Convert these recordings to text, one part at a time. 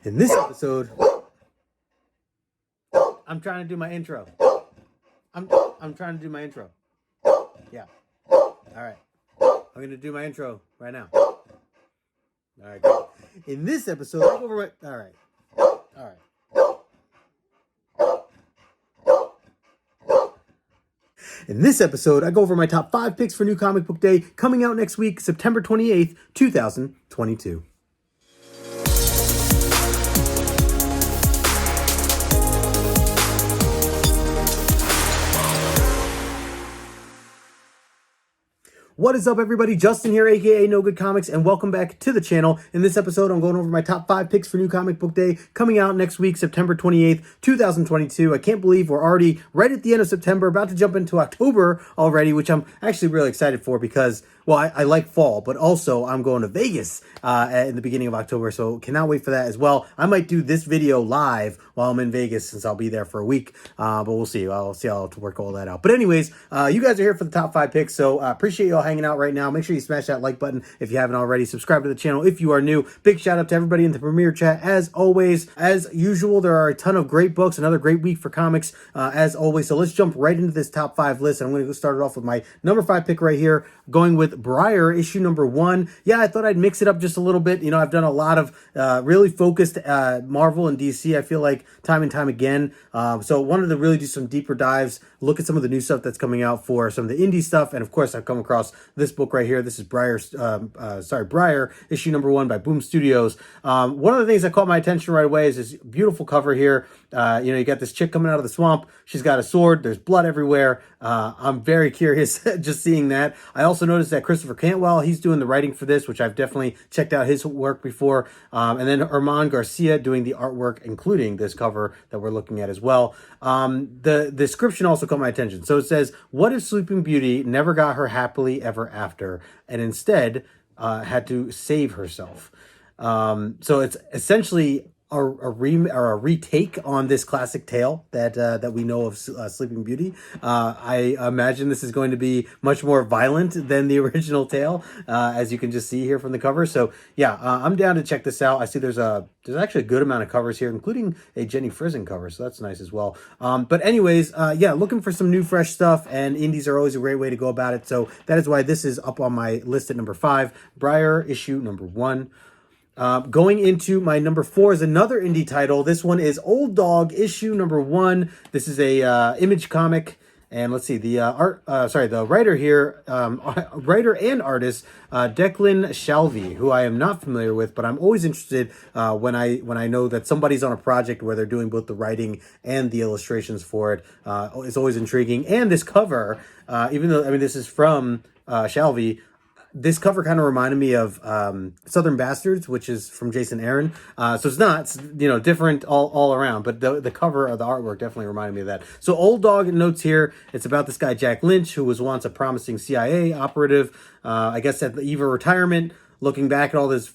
In this episode, I'm trying to do my intro. I'm trying to do my intro. Yeah. All right. I'm going to do my intro right now. All right. Good. In this episode, I'll go over my... All right. In this episode, I go over my top 5 picks for New Comic Book Day coming out next week, September 28th, 2022. What is up, everybody? Justin here, aka No Good Comics, and welcome back to the channel. In this episode, I'm going over my top 5 picks for New Comic Book Day coming out next week, September 28th, 2022. I can't believe we're already right at the end of September, about to jump into October already, which I'm actually really excited for because, well, I like fall, but also I'm going to Vegas in the beginning of October, so cannot wait for that as well. I might do this video live while I'm in Vegas since I'll be there for a week, but we'll see. I'll see how to work all that out. But anyways, you guys are here for the top 5 picks, so appreciate you all hanging out right now. Make sure you smash that like button if you haven't already. Subscribe to the channel if you are new. Big shout out to everybody in the Premiere chat. As always, as usual, there are a ton of great books. Another great week for comics, as always. So let's jump right into this top 5 list. I'm going to start it off with my number 5 pick right here, going with Briar, issue number 1. Yeah, I thought I'd mix it up just a little bit. You know, I've done a lot of really focused Marvel and DC, I feel like, time and time again. So wanted to really do some deeper dives, look at some of the new stuff that's coming out for some of the indie stuff. And of course, I've come across this book right here. This is Briar, issue number 1 by Boom Studios. One of the things that caught my attention right away is this beautiful cover here. You know, you got this chick coming out of the swamp. She's got a sword. There's blood everywhere. I'm very curious just seeing that. I also noticed that Christopher Cantwell, he's doing the writing for this, which I've definitely checked out his work before. And then Herman Garcia doing the artwork, including this cover that we're looking at as well. The description also caught my attention. So it says, what if Sleeping Beauty never got her happily ever after and instead had to save herself? So it's essentially a retake on this classic tale that we know of, Sleeping Beauty. I imagine this is going to be much more violent than the original tale, as you can just see here from the cover. So yeah, I'm down to check this out. I see there's actually a good amount of covers here, including a Jenny Frison cover, so that's nice as well. But anyways, yeah, looking for some new fresh stuff, and indies are always a great way to go about it. So that is why this is up on my list at number 5, Briar, issue number 1. Going into my number 4 is another indie title. This one is Old Dog, issue number 1. This is a Image comic, and let's see, the writer here, writer and artist, Declan Shalvey, who I am not familiar with, but I'm always interested when I know that somebody's on a project where they're doing both the writing and the illustrations for it. It's always intriguing. And this cover, even though, I mean, this is from Shalvey, this cover kind of reminded me of Southern Bastards, which is from Jason Aaron. So it's not, it's, you know, different all around, but the cover of the artwork definitely reminded me of that. So Old Dog notes here, it's about this guy, Jack Lynch, who was once a promising CIA operative, I guess at the eve of retirement. Looking back at all his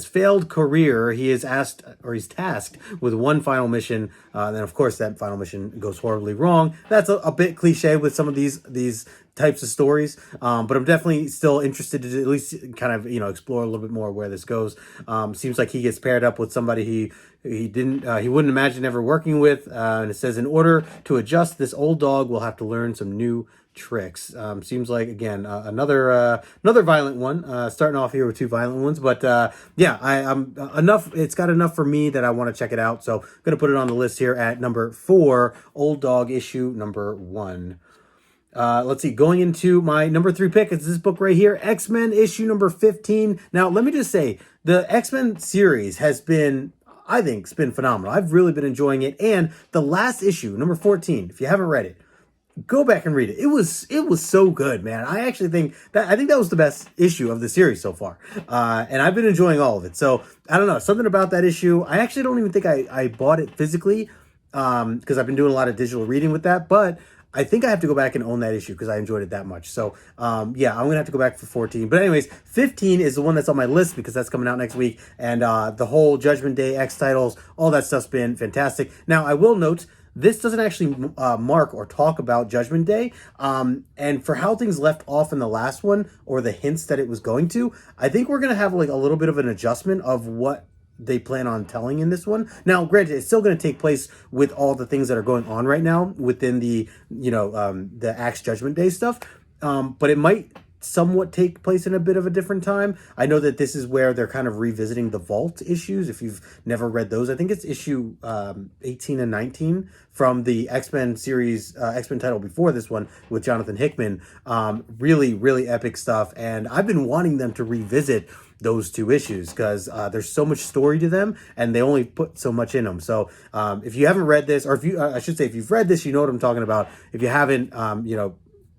failed career, he is asked, or he's tasked with one final mission. And then, of course, that final mission goes horribly wrong. That's a bit cliche with some of these types of stories. But I'm definitely still interested to at least kind of, you know, explore a little bit more where this goes. Seems like he gets paired up with somebody he wouldn't imagine ever working with. And it says, in order to adjust, this old dog will have to learn some new tricks. Seems like, again, another violent one, starting off here with 2 violent ones, but yeah, I'm enough. It's got enough for me that I want to check it out, so I'm gonna put it on the list here at number 4, Old Dog, issue number 1. Let's see, going into my number 3 pick, it's this book right here, X-Men, issue number 15. Now, let me just say, the X-Men series has been, I think, it's been phenomenal. I've really been enjoying it, and the last issue, number 14, if you haven't read it, go back and read it. It was so good, man. I actually think that was the best issue of the series so far. And I've been enjoying all of it. So I don't know, something about that issue. I actually don't even think I bought it physically, because I've been doing a lot of digital reading with that, but I think I have to go back and own that issue because I enjoyed it that much. So, yeah, I'm going to have to go back for 14. But anyways, 15 is the one that's on my list because that's coming out next week. And the whole Judgment Day X titles, all that stuff's been fantastic. Now, I will note, this doesn't actually mark or talk about Judgment Day. And for how things left off in the last one, or the hints that it was going to, I think we're going to have like a little bit of an adjustment of what they plan on telling in this one. Now, granted, it's still going to take place with all the things that are going on right now within the, the Axe Judgment Day stuff. But it might somewhat take place in a bit of a different time. I know that this is where they're kind of revisiting the Vault issues. If you've never read those, I think it's issue 18 and 19 from the X-Men series, X-Men title before this one with Jonathan Hickman. Really, really epic stuff. And I've been wanting them to revisit those two issues because there's so much story to them and they only put so much in them. So if you haven't read this, or if you, I should say, if you've read this, you know what I'm talking about. If you haven't,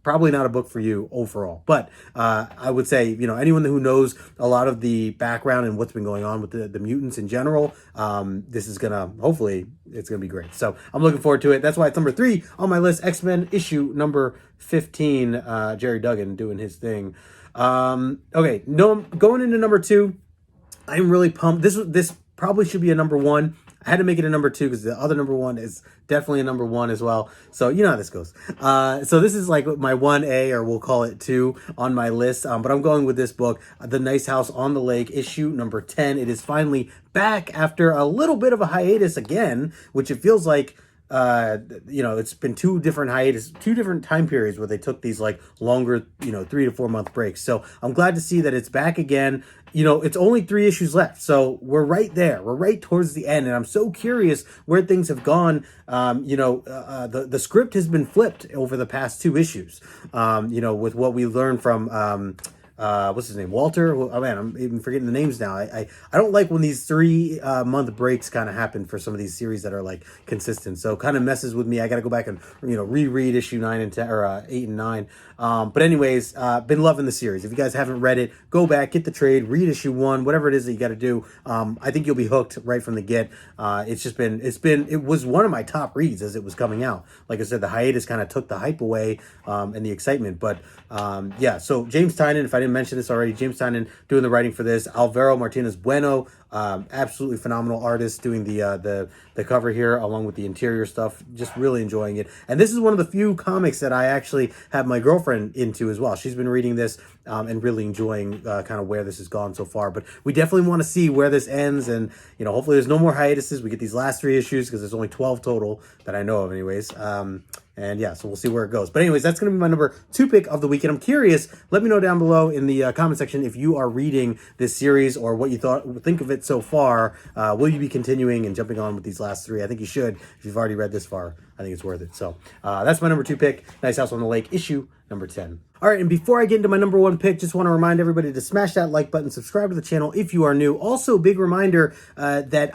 probably not a book for you overall, but I would say, anyone who knows a lot of the background and what's been going on with the mutants in general, this is hopefully it's gonna be great. So I'm looking forward to it. That's why it's number 3 on my list. X-Men issue number 15, Jerry Duggan doing his thing. Okay, no, going into number 2, I'm really pumped. This probably should be a number 1. I had to make it a number 2 because the other number 1 is definitely a number 1 as well. So you know how this goes. So this is like my 1A, or we'll call it 2 on my list. But I'm going with this book, The Nice House on the Lake, issue number 10. It is finally back after a little bit of a hiatus again, which it feels like, it's been 2 different time periods where they took these like longer, 3 to 4 month breaks. So I'm glad to see that it's back again. It's only 3 issues left. So we're right there. We're right towards the end. And I'm so curious where things have gone. The script has been flipped over the past 2 issues, with what we learned from, what's his name? Walter? Oh man, I'm even forgetting the names now. I don't like when these 3 month breaks kind of happen for some of these series that are like consistent. So it kind of messes with me. I got to go back and, reread issue 9 and 10, or 8 and 9. But anyways, been loving the series. If you guys haven't read it, go back, get the trade, read issue 1, whatever it is that you got to do. I think you'll be hooked right from the get. It was one of my top reads as it was coming out. Like I said, the hiatus kind of took the hype away, and the excitement. But, so James Tynion, if I didn't mention this already, James Tynion doing the writing for this. Alvaro Martinez Bueno, absolutely phenomenal artist, doing the cover here along with the interior stuff. Just really enjoying it. And this is one of the few comics that I actually have my girlfriend into as well. She's been reading this and really enjoying kind of where this has gone so far. But we definitely want to see where this ends, and hopefully there's no more hiatuses. We get these last 3 issues because there's only 12 total that I know of, anyways. And yeah, so we'll see where it goes. But anyways, that's going to be my number 2 pick of the week. And I'm curious, let me know down below in the comment section if you are reading this series or what you think of it so far. Will you be continuing and jumping on with these last 3? I think you should. If you've already read this far, I think it's worth it. So that's my number 2 pick, Nice House on the Lake, issue number 10. All right, and before I get into my number 1 pick, just want to remind everybody to smash that like button, subscribe to the channel if you are new. Also, big reminder that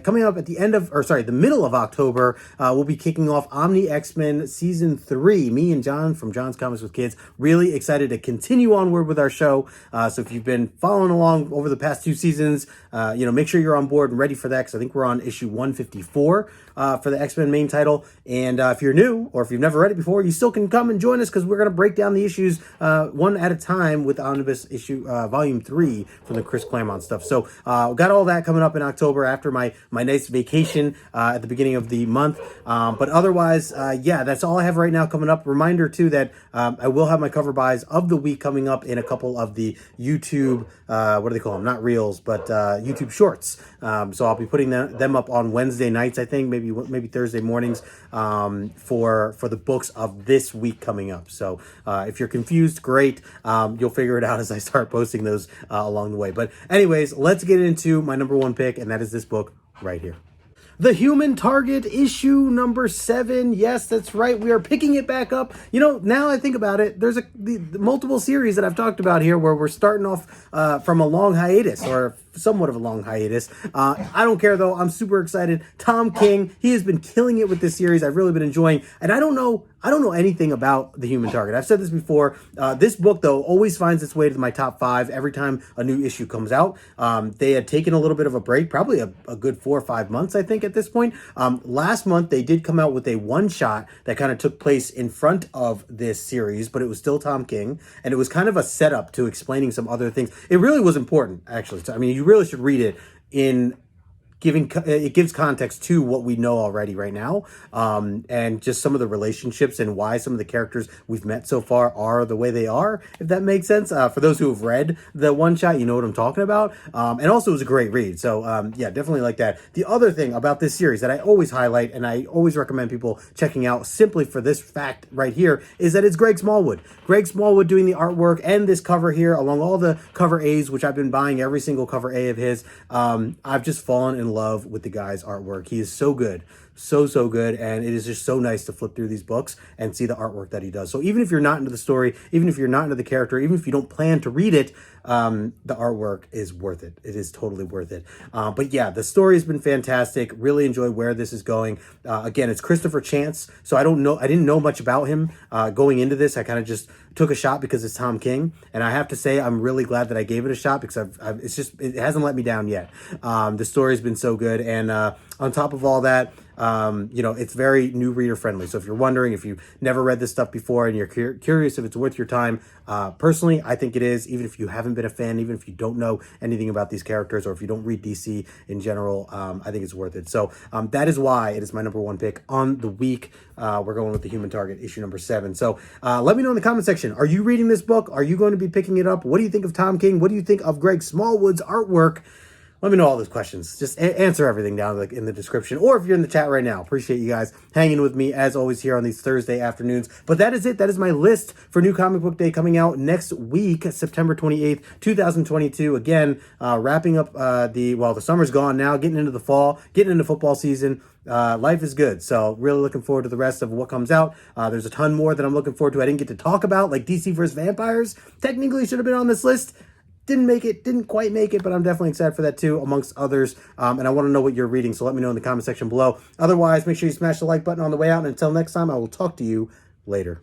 coming up at the middle of October, we'll be kicking off Omni X-Men Season 3. Me and John from John's Comics with Kids, really excited to continue onward with our show. So if you've been following along over the past 2 seasons, make sure you're on board and ready for that, because I think we're on issue 154 for the X-Men main title. And if you're new, or if you've never read it before, you still can come and join us, because we're going to break down the issues one at a time with Omnibus issue volume 3 from the Chris Claremont stuff. So got all that coming up in October after my nice vacation at the beginning of the month. But otherwise, that's all I have right now coming up. Reminder too that I will have my cover buys of the week coming up in a couple of the YouTube, what do they call them? Not reels, but YouTube shorts. So I'll be putting them up on Wednesday nights, I think, maybe Thursday mornings, for the books of this week coming up. So if you're confused, great. You'll figure it out as I start posting those along the way. But anyways, let's get into my number 1 pick, and that is this book right here. The Human Target, issue number 7. Yes, that's right. We are picking it back up. Now I think about it, there's the multiple series that I've talked about here where we're starting off from a long hiatus, or somewhat of a long hiatus. I don't care though. I'm super excited. Tom King, he has been killing it with this series. I've really been enjoying, and I don't know anything about the Human Target. I've said this before. This book though always finds its way to my top 5 every time a new issue comes out. They had taken a little bit of a break, probably a good 4 or 5 months, I think, at this point. Last month they did come out with a one-shot that kind of took place in front of this series, but it was still Tom King, and it was kind of a setup to explaining some other things. It really was important, actually. So, I mean, you really should read it in it gives context to what we know already right now, and just some of the relationships and why some of the characters we've met so far are the way they are, if that makes sense. For those who have read the one shot, you know what I'm talking about. And also it was a great read, so yeah, definitely like that. The other thing about this series that I always highlight and I always recommend people checking out simply for this fact right here is that it's Greg Smallwood. Greg Smallwood doing the artwork and this cover here along all the cover A's, which I've been buying every single cover A of his. I've just fallen in love with the guy's artwork. He is so good. So good, and it is just so nice to flip through these books and see the artwork that he does. So even if you're not into the story, even if you're not into the character, even if you don't plan to read it, the artwork is worth it. It is totally worth it. But yeah, the story has been fantastic. Really enjoy where this is going. Again, it's Christopher Chance, so I didn't know much about him going into this. I kind of just took a shot because it's Tom King, and I have to say I'm really glad that I gave it a shot because it hasn't let me down yet. The story's been so good, and on top of all that, it's very new reader friendly. So if you're wondering, if you've never read this stuff before and you're curious if it's worth your time, personally, I think it is. Even if you haven't been a fan, even if you don't know anything about these characters, or if you don't read DC in general, I think it's worth it. So that is why it is my number one pick on the week. We're going with the Human Target, issue number 7. So let me know in the comment section. Are you reading this book? Are you going to be picking it up? What do you think of Tom King? What do you think of Greg Smallwood's artwork? Let me know all those questions. Just answer everything down in the description, or if you're in the chat right now. Appreciate you guys hanging with me as always here on these Thursday afternoons. But that is it. That is my list for New Comic Book Day coming out next week, September 28th, 2022. Again, wrapping up the summer's gone now, getting into the fall, getting into football season. Life is good. So really looking forward to the rest of what comes out. There's a ton more that I'm looking forward to. I didn't get to talk about, like DC vs. Vampires. Technically should have been on this list. Didn't quite make it, but I'm definitely excited for that too, amongst others. And I want to know what you're reading, so let me know in the comment section below. Otherwise, make sure you smash the like button on the way out. And until next time, I will talk to you later.